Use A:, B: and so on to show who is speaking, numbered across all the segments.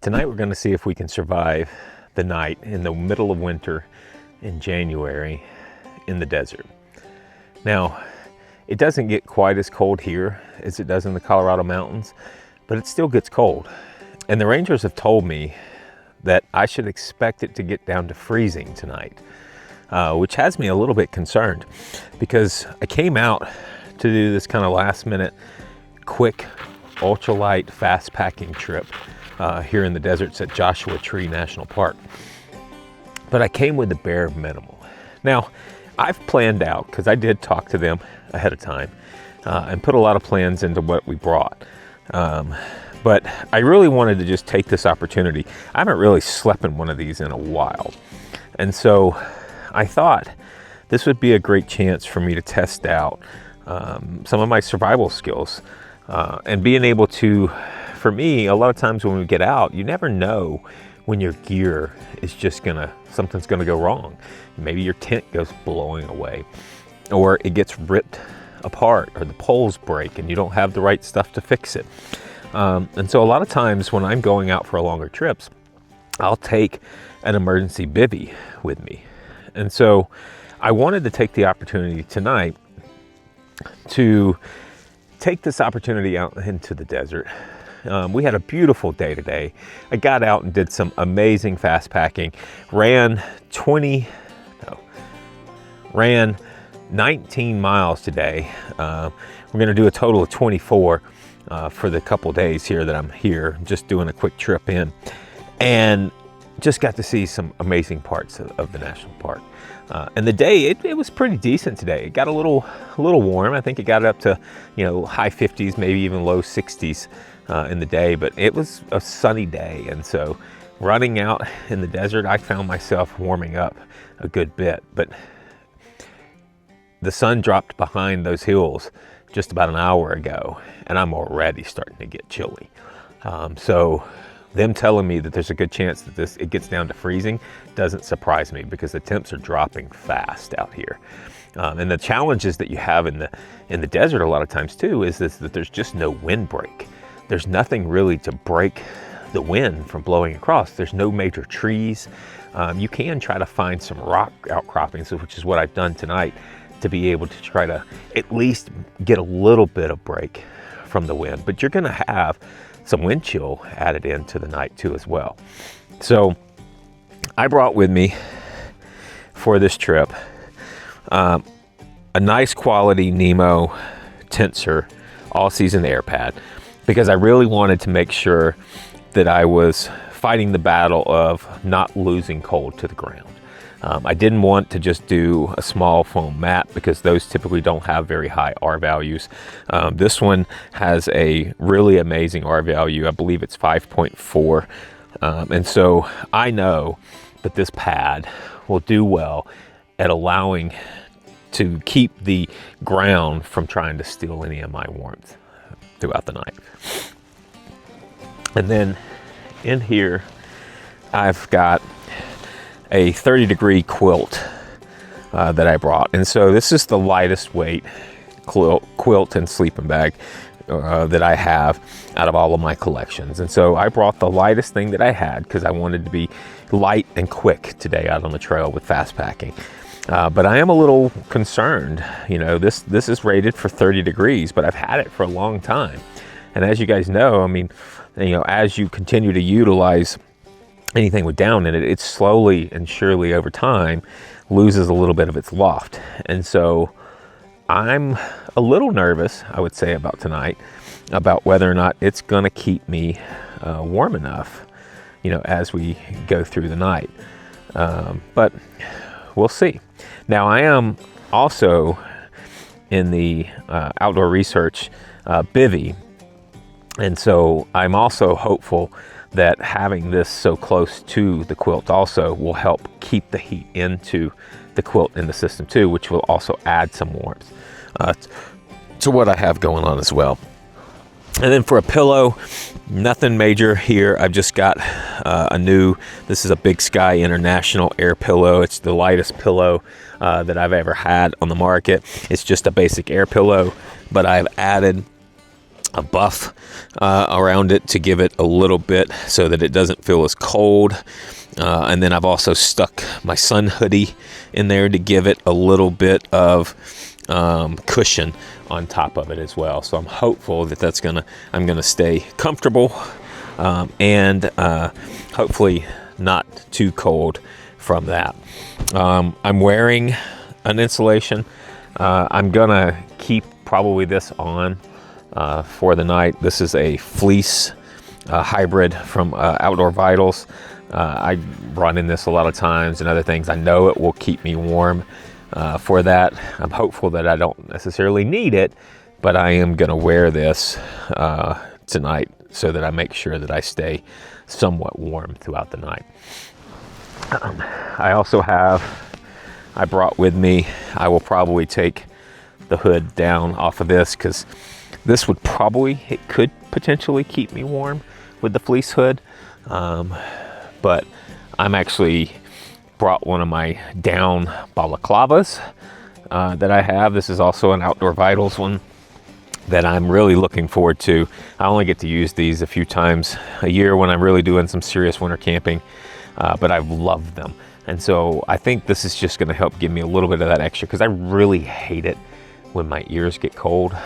A: Tonight we're going to see if we can survive the night in the middle of winter in January in the desert. Now, it doesn't get quite as cold here as it does in the Colorado mountains, but it still gets cold. And the rangers have told me that I should expect it to get down to freezing tonight, which has me a little bit concerned because I came out to do this kind of last minute, quick, ultralight, fast packing trip here in the deserts at Joshua Tree National Park. But I came with the bare minimum. Now, I've planned out, because I did talk to them ahead of time and put a lot of plans into what we brought. But I really wanted to just take this opportunity. I haven't really slept in one of these in a while. And so I thought this would be a great chance for me to test out some of my survival skills and being able to, for me, a lot of times when we get out, you never know when your gear is just something's gonna go wrong. Maybe your tent goes blowing away, or it gets ripped apart, or the poles break and you don't have the right stuff to fix it. And so a lot of times when I'm going out for longer trips, I'll take an emergency bivy with me. And so I wanted to take the opportunity tonight to take this opportunity out into the desert. We had a beautiful day today. I got out and did some amazing fast packing. Ran 19 miles today. We're gonna do a total of 24 for the couple days here that I'm here, just doing a quick trip in. And just got to see some amazing parts of the national park. And the day, it was pretty decent today. It got a little warm. I think it got up to, high 50s, maybe even low 60s in the day, but it was a sunny day. And so running out in the desert, I found myself warming up a good bit, but the sun dropped behind those hills just about an hour ago, and I'm already starting to get chilly. So them telling me that there's a good chance that it gets down to freezing doesn't surprise me, because the temps are dropping fast out here. And the challenges that you have in the desert a lot of times too is that there's just no windbreak. There's nothing really to break the wind from blowing across. There's no major trees. You can try to find some rock outcroppings, which is what I've done tonight, to be able to try to at least get a little bit of break from the wind. But you're gonna have some wind chill added into the night too as well. So I brought with me for this trip a nice quality Nemo Tensor all-season air pad, because I really wanted to make sure that I was fighting the battle of not losing cold to the ground. I didn't want to just do a small foam mat, because those typically don't have very high R values. This one has a really amazing R value. I believe it's 5.4. And so I know that this pad will do well at allowing to keep the ground from trying to steal any of my warmth throughout the night. And then in here, I've got a 30-degree quilt that I brought. And so this is the lightest weight quilt and sleeping bag that I have out of all of my collections. And so I brought the lightest thing that I had, because I wanted to be light and quick today out on the trail with fast packing. But I am a little concerned. This is rated for 30 degrees, but I've had it for a long time. And as you guys know, as you continue to utilize anything with down in it, it slowly and surely over time loses a little bit of its loft. And so I'm a little nervous, I would say, about tonight, about whether or not it's gonna keep me warm enough, as we go through the night. But we'll see. Now, I am also in the outdoor research Bivy. And so I'm also hopeful that having this so close to the quilt also will help keep the heat into the quilt in the system too, which will also add some warmth to what I have going on as well. And then for a pillow, nothing major here. I've just got this is a Big Sky International air pillow. It's the lightest pillow that I've ever had on the market. It's just a basic air pillow, but I've added a buff around it to give it a little bit so that it doesn't feel as cold. And then I've also stuck my sun hoodie in there to give it a little bit of cushion on top of it as well. So I'm hopeful that I'm gonna stay comfortable and hopefully not too cold from that. I'm wearing an insulation. I'm gonna keep probably this on for the night. This is a fleece hybrid from Outdoor Vitals. I run in this a lot of times and other things. I know it will keep me warm for that. I'm hopeful that I don't necessarily need it, but I am gonna wear this tonight so that I make sure that I stay somewhat warm throughout the night. I brought with me, I will probably take the hood down off of this because this it could potentially keep me warm with the fleece hood. But I'm actually brought one of my down balaclavas that I have. This is also an Outdoor Vitals one that I'm really looking forward to. I only get to use these a few times a year when I'm really doing some serious winter camping, but I've loved them. And so I think this is just gonna help give me a little bit of that extra, because I really hate it when my ears get cold.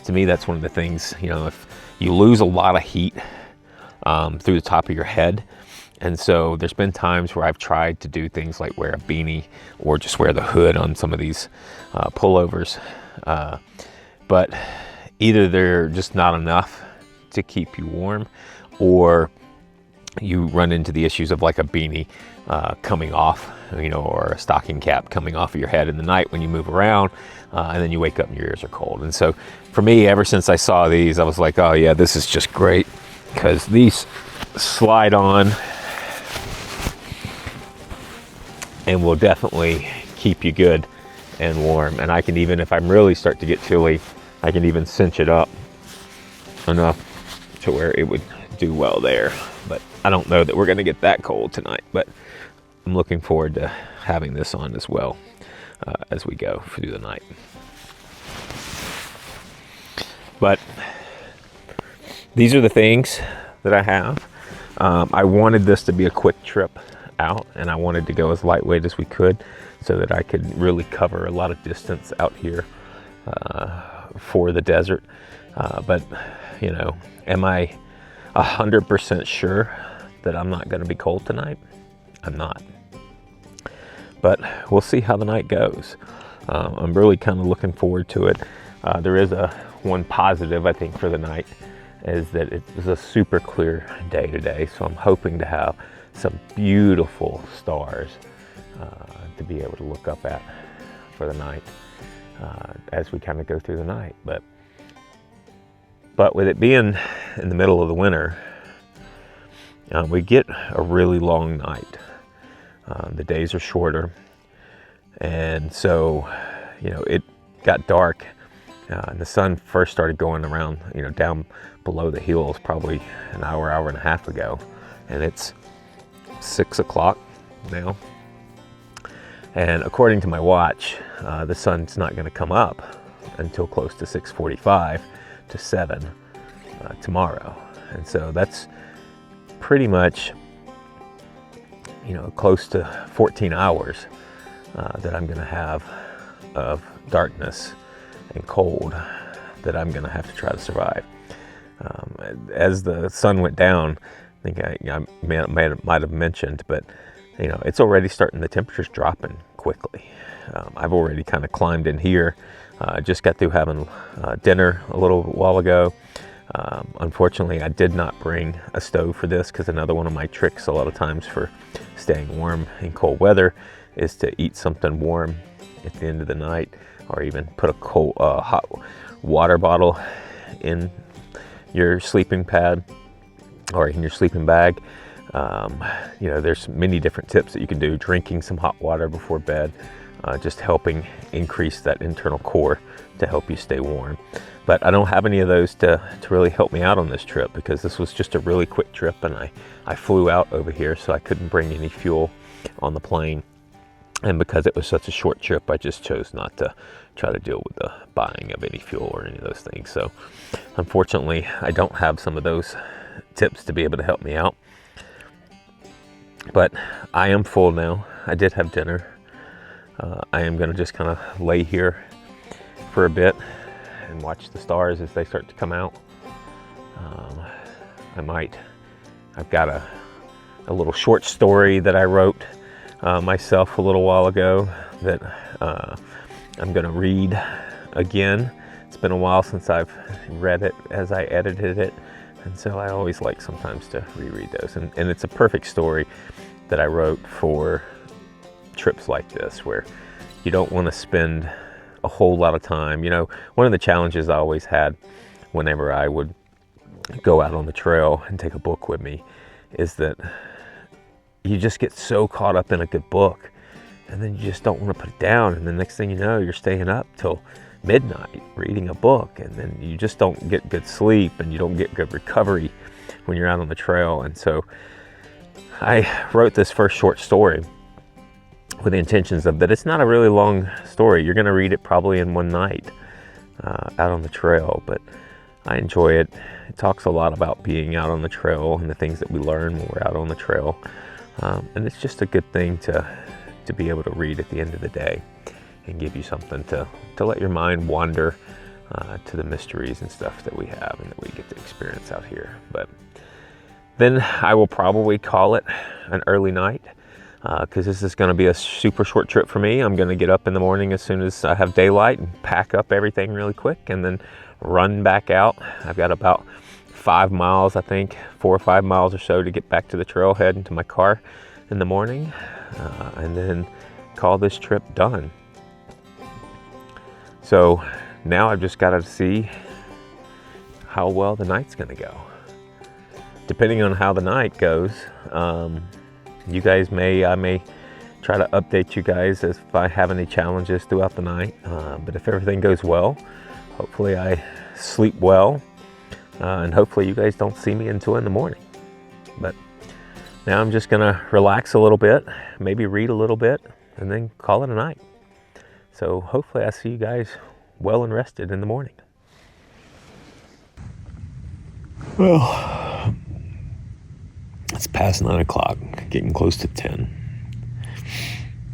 A: To me, that's one of the things, if you lose a lot of heat through the top of your head. And so there's been times where I've tried to do things like wear a beanie or just wear the hood on some of these pullovers. But either they're just not enough to keep you warm, or you run into the issues of like a beanie coming off, or a stocking cap coming off of your head in the night when you move around, and then you wake up and your ears are cold. And so for me, ever since I saw these, I was like, oh yeah, this is just great, because these slide on and will definitely keep you good and warm. And I can even, if I'm really start to get chilly, I can even cinch it up enough to where it would do well there. But I don't know that we're gonna get that cold tonight, but I'm looking forward to having this on as well as we go through the night. But these are the things that I have. I wanted this to be a quick trip out, and I wanted to go as lightweight as we could so that I could really cover a lot of distance out here for the desert. But am I 100% sure that I'm not going to be cold tonight? I'm not. But we'll see how the night goes. I'm really kind of looking forward to it. There is one positive, I think, for the night, is that it was a super clear day today. So I'm hoping to have some beautiful stars to be able to look up at for the night as we kind of go through the night. But with it being in the middle of the winter, we get a really long night. The days are shorter, and so it got dark, and the sun first started going around down below the hills probably an hour and a half ago, and it's 6 o'clock now, and according to my watch, the sun's not going to come up until close to 6:45 to 7 tomorrow. And so that's pretty much close to 14 hours that I'm going to have of darkness and cold that I'm going to have to try to survive. As the sun went down, I think I might have mentioned, but it's already starting, the temperature's dropping quickly. I've already kind of climbed in here. Just got through having dinner a little while ago. Unfortunately, I did not bring a stove for this, because another one of my tricks a lot of times for staying warm in cold weather is to eat something warm at the end of the night, or even put a hot water bottle in your sleeping pad or in your sleeping bag. There's many different tips that you can do. Drinking some hot water before bed, just helping increase that internal core to help you stay warm. But I don't have any of those to really help me out on this trip, because this was just a really quick trip, and I flew out over here, so I couldn't bring any fuel on the plane. And because it was such a short trip, I just chose not to try to deal with the buying of any fuel or any of those things. So unfortunately, I don't have some of those tips to be able to help me out. But I am full now. I did have dinner. I am going to just kind of lay here for a bit and watch the stars as they start to come out. I've got a little short story that I wrote myself a little while ago that I'm going to read again. It's been a while since I've read it as I edited it, and so I always like sometimes to reread those. And it's a perfect story that I wrote for trips like this, where you don't want to spend a whole lot of time. You know, one of the challenges I always had whenever I would go out on the trail and take a book with me is that you just get so caught up in a good book, and then you just don't want to put it down, and the next thing you know, you're staying up till midnight reading a book, and then you just don't get good sleep and you don't get good recovery when you're out on the trail. And so I wrote this first short story with the intentions of that it's not a really long story. You're going to read it probably in one night out on the trail, but I enjoy it. It talks a lot about being out on the trail and the things that we learn when we're out on the trail. And it's just a good thing to be able to read at the end of the day and give you something to let your mind wander to the mysteries and stuff that we have and that we get to experience out here. But then I will probably call it an early night because this is going to be a super short trip for me. I'm going to get up in the morning as soon as I have daylight and pack up everything really quick and then run back out. I've got about 5 miles, I think, 4 or 5 miles or so to get back to the trailhead and to my car in the morning, and then call this trip done. So now I've just got to see how well the night's going to go. Depending on how the night goes, you guys I may try to update you guys as if I have any challenges throughout the night. But if everything goes well, hopefully I sleep well, and hopefully you guys don't see me until in the morning. But now I'm just gonna relax a little bit, maybe read a little bit, and then call it a night. So hopefully I see you guys well and rested in the morning. Well, it's past 9 o'clock, getting close to 10.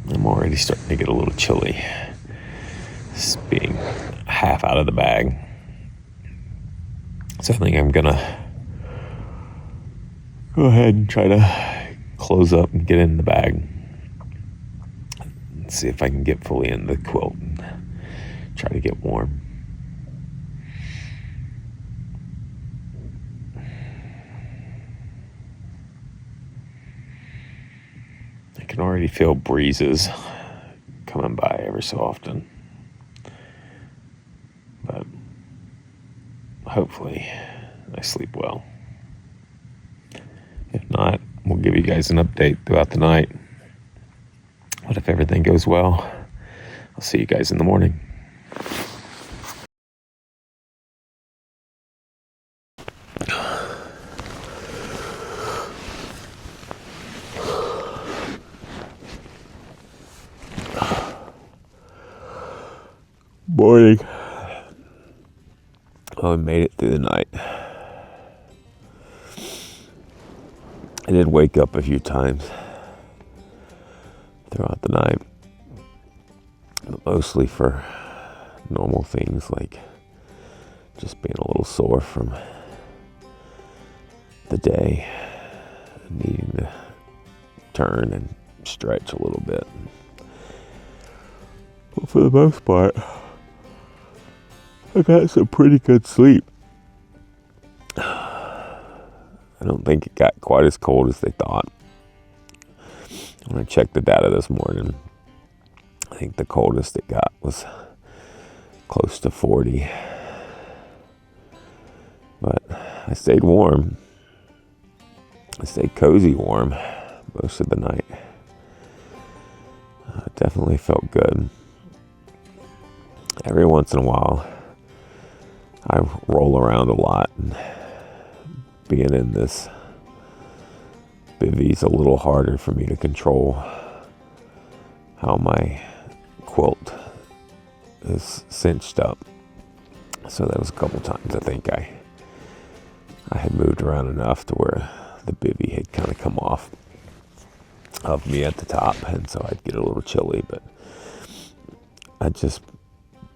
A: I'm already starting to get a little chilly. It's being half out of the bag. So I think I'm gonna go ahead and try to close up and get in the bag. See if I can get fully in the quilt and try to get warm. I can already feel breezes coming by every so often. But hopefully I sleep well. If not, we'll give you guys an update throughout the night. But if everything goes well, I'll see you guys in the morning. Morning. Oh, I made it through the night. I did wake up a few times throughout the night, but mostly for normal things like just being a little sore from the day, needing to turn and stretch a little bit. But for the most part, I got some pretty good sleep. I don't think it got quite as cold as they thought. When I checked the data this morning, I think the coldest it got was close to 40. But I stayed warm. I stayed cozy warm most of the night. It definitely felt good. Every once in a while, I roll around a lot, and being in this Bivy is a little harder for me to control how my quilt is cinched up. So that was a couple times I think I had moved around enough to where the bivy had kind of come off of me at the top, and so I'd get a little chilly, but I just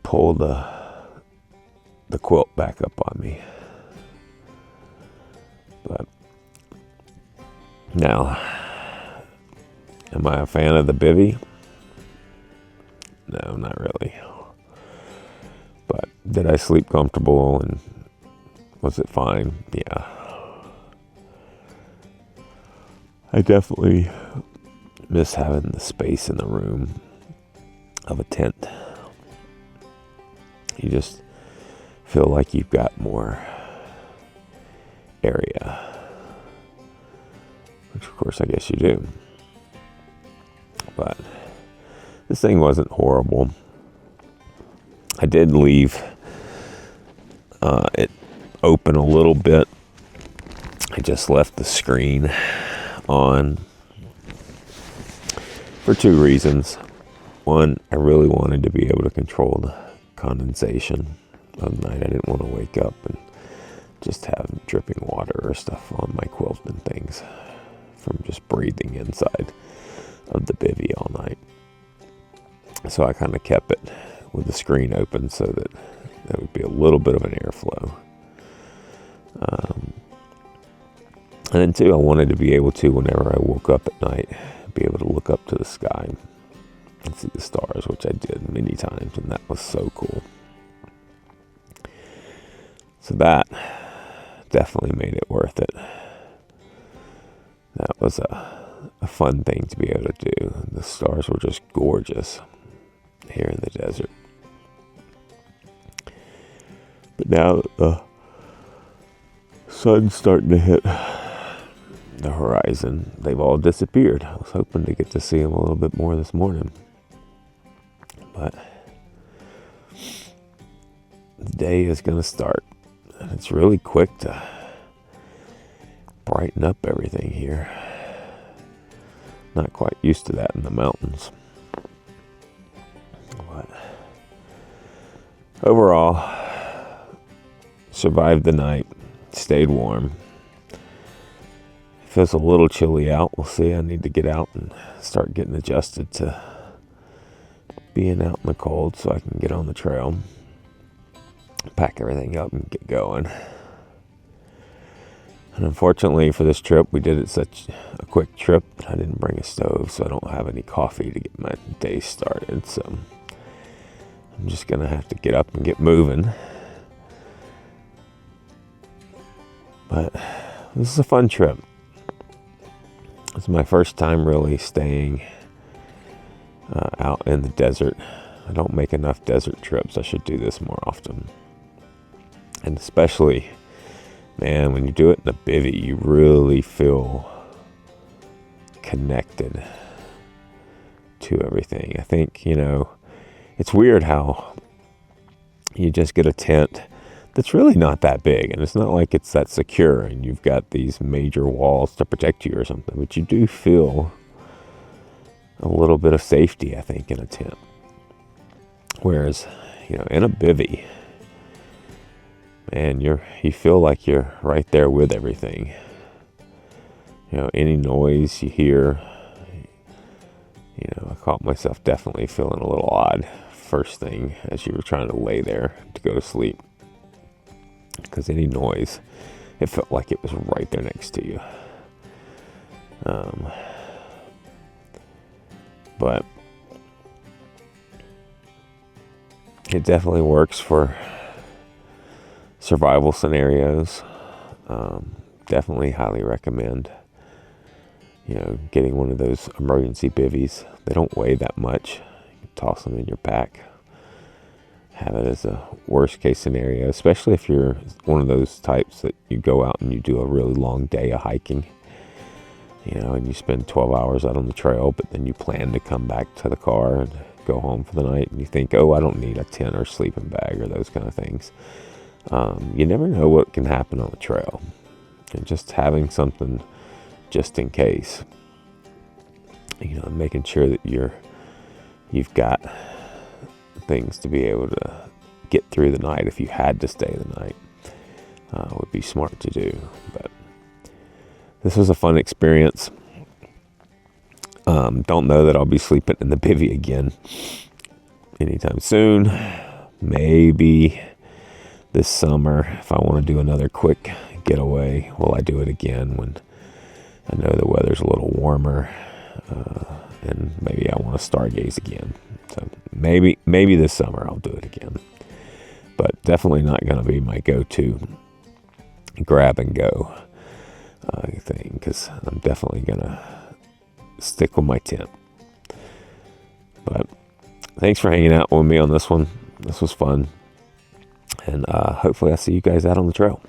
A: pulled the quilt back up on me. But now, am I a fan of the bivy? No, not really. But did I sleep comfortable, and was it fine? Yeah. I definitely miss having the space in the room of a tent. You just feel like you've got more area, which of course I guess you do. But this thing wasn't horrible. I did leave it open a little bit. I just left the screen on for two reasons. One, I really wanted to be able to control the condensation of the night. I didn't want to wake up and just have dripping water or stuff on my quilt and things from just breathing inside of the bivy all night. So I kind of kept it with the screen open so that there would be a little bit of an airflow. And then two, I wanted to be able to, whenever I woke up at night, be able to look up to the sky and see the stars, which I did many times, and that was so cool. So that definitely made it worth it. That was a fun thing to be able to do. The stars were just gorgeous here in the desert. But now the sun's starting to hit the horizon. They've all disappeared. I was hoping to get to see them a little bit more this morning. But the day is going to start. And it's really quick to brighten up everything here. Not quite used to that in the mountains. But overall, survived the night, stayed warm. Feels a little chilly out. We'll see. I need to get out and start getting adjusted to being out in the cold so I can get on the trail, pack everything up and get going. And unfortunately for this trip, we did it such a quick trip that I didn't bring a stove, so I don't have any coffee to get my day started. So I'm just going to have to get up and get moving. But this is a fun trip. It's my first time really staying out in the desert. I don't make enough desert trips. I should do this more often. And especially, man, when you do it in a bivy, you really feel connected to everything. I think, it's weird how you just get a tent that's really not that big, and it's not like it's that secure and you've got these major walls to protect you or something, but you do feel a little bit of safety, I think, in a tent. Whereas, in a bivy, man, you feel like you're right there with everything. Any noise you hear, I caught myself definitely feeling a little odd first thing as you were trying to lay there to go to sleep. Because any noise, it felt like it was right there next to you. But it definitely works for survival scenarios. Definitely highly recommend, getting one of those emergency bivvies. They don't weigh that much. You can toss them in your pack. Have it as a worst case scenario, especially if you're one of those types that you go out and you do a really long day of hiking, and you spend 12 hours out on the trail, but then you plan to come back to the car and go home for the night, and you think, oh, I don't need a tent or sleeping bag or those kind of things. You never know what can happen on the trail, and just having something just in case, making sure that you've got things to be able to get through the night if you had to stay the night. Would be smart to do. But this was a fun experience. Don't know that I'll be sleeping in the bivvy again anytime soon. Maybe this summer, if I want to do another quick getaway, will I do it again when I know the weather's a little warmer, and maybe I want to stargaze again. So maybe this summer I'll do it again. But definitely not going to be my go-to grab and go thing, because I'm definitely going to stick with my tent. But thanks for hanging out with me on this one. This was fun. And hopefully I'll see you guys out on the trail.